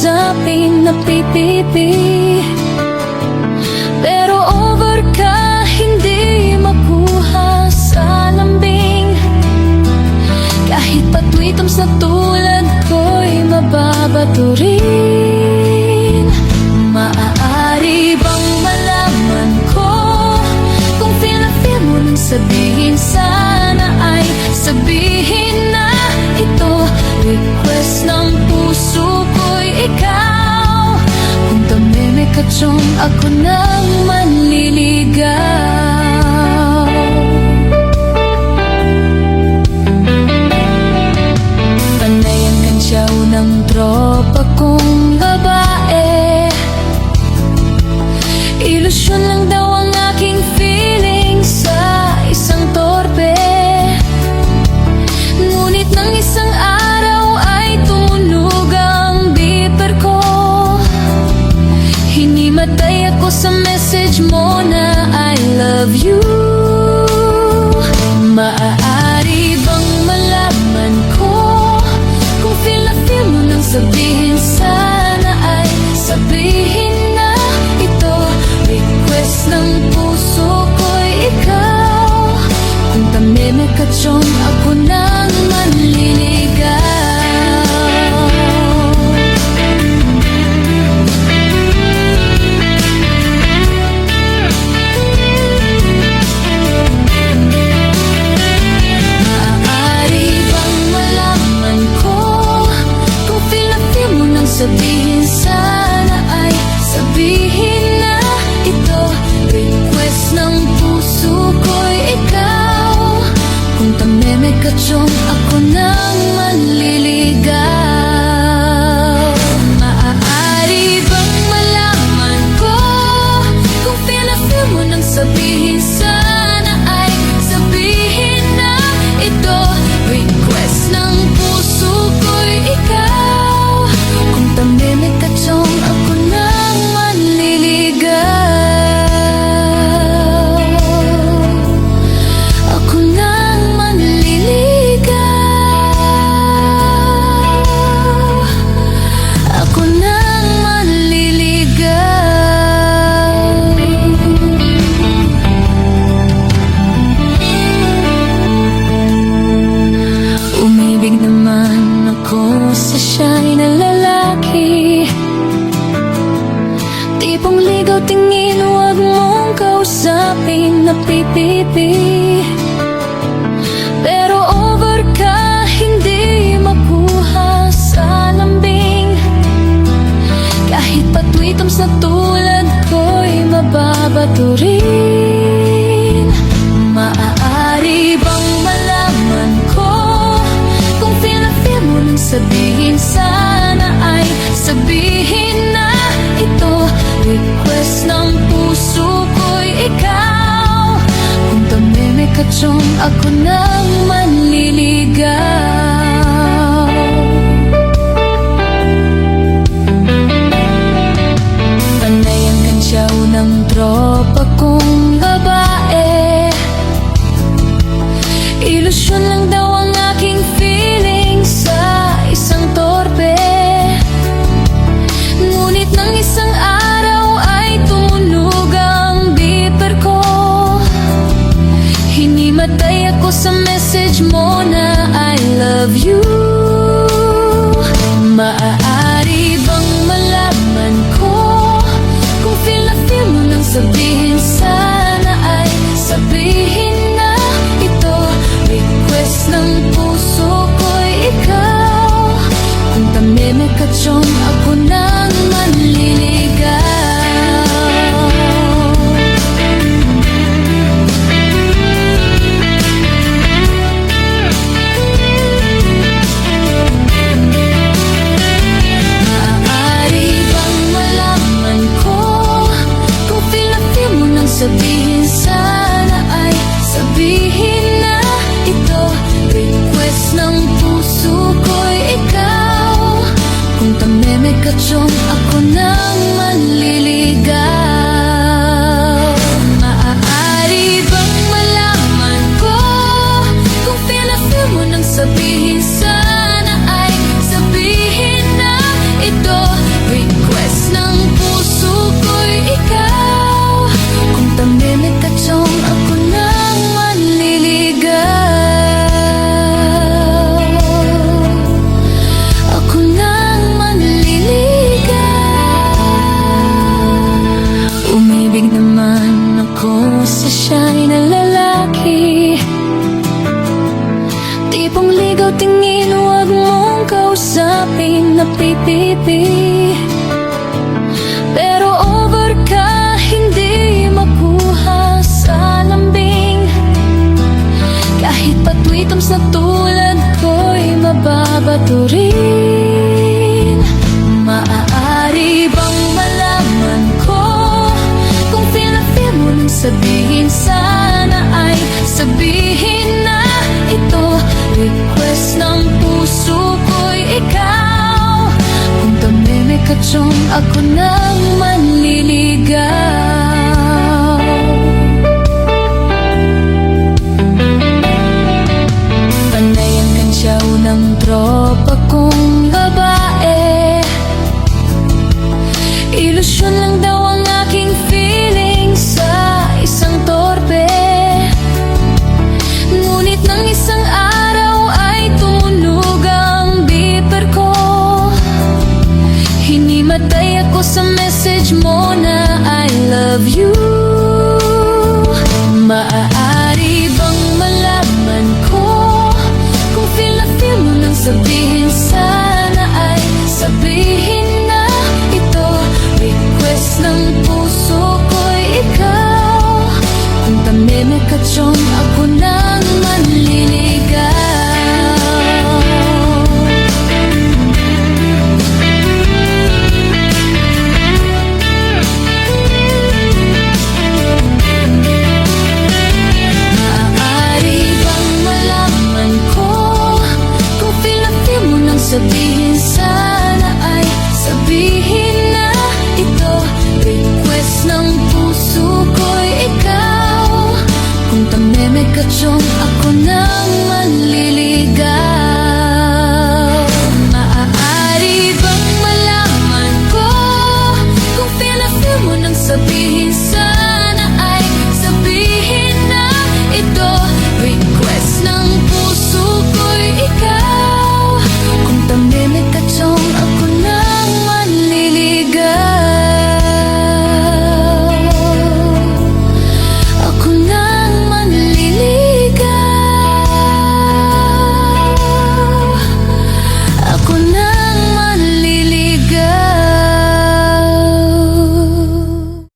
kausapin na pipipi. Pero over ka, hindi makuha sa lambing. Kahit patwitams na tulad ko'y mababato rin. Maaari bang malaman ko kung feel na feel mo nang sabihin? Sana ay sabihin na ito. Request ng puso ko'y ikaw. Kung tamimik ka tiyong ako nang manliligaw. Panay ang kantsaw ng tropa kong babae. Ilusyon lang daw ang aking feeling sa isang torpe. Ngunit ng isang araw ay tumunog ang beeper ko. Hinimatay ako sa message mo na I love you. Maaari bang malaman ko kung feel na feel mo nang sabihin? Sana ay sabihin na ito. Request ng puso ko'y ikaw. Kung tamimik ka tiyong ako nang manliligaw. Maaari bang malaman ko kung feel na feel mo nang sabihin? Sana ay sabihin na ito. Request ng puso ko'y ikaw. Kung tamimik ka tiyong ako nang manliligaw. Maaari bang malaman ko kung feel na feel mo nang sabihin? Sana ay sabihin na ito. Request ng puso ko'y ikaw. Kung tamimik ka tiyong ako nang manliligaw. Ako nang manliligaw. Ako nang manliligaw. Umibig naman ako sa siya'y na lalaki. Tipong ligaw tingin, huwag mong kausapin na pipipi. Pero over ka, hindi makuha sa lambing. Kahit patwitams na tulad ko'y mababato rin. Maaari bang malaman ko kung feel na feel mo nang sabihin? Sana ay sabihin na ito. Request ng puso ko'y ikaw. Kung tamimik ka tiyong ako nang manliligaw. Panay ang kantsaw ng tropa kong babae. Ilusyon lang daw ang aking feeling sa isang torpe. Ngunit ng isang araw ay tumunog ang beeper ko. Hinimatay ako sa message mo na I love you. Maaari bang malaman ko kung feel na feel mo nang sabihin? Sana ay sabihin na ito. Request ng puso ko'y ikaw. Kung tamimik ka tiyong ako nang manliligaw. Maaari bang malaman ko kung feel na feel mo nang sabihin? Sana ay sabihin na ito. Request ng puso ko'y ikaw. Kung tamimik ka tiyong ako nang manliligaw. Maaari bang malaman ko kung feel na feel mo nang sabihin? Sana ay sabihin na ito. pag-ibig. Pero over ka, hindi makuha sa lambing. Kahit patwitams na tulad ko'y mababato rin. Maaari bang malaman ko kung feel na feel mo nang sabihin, sana ay sabihin na ito. Request ng puso ko'y ikaw. Kung tameme ka chong, ako nang manliligaw. Panay ang kansyaw ng tropa kong babae. Ilusyon lang daw ang aking feeling sa isang torpe. Ngunit nang isang araw ay tumunog ang beeper ko. Hinimatay ako sa message mo na I love you.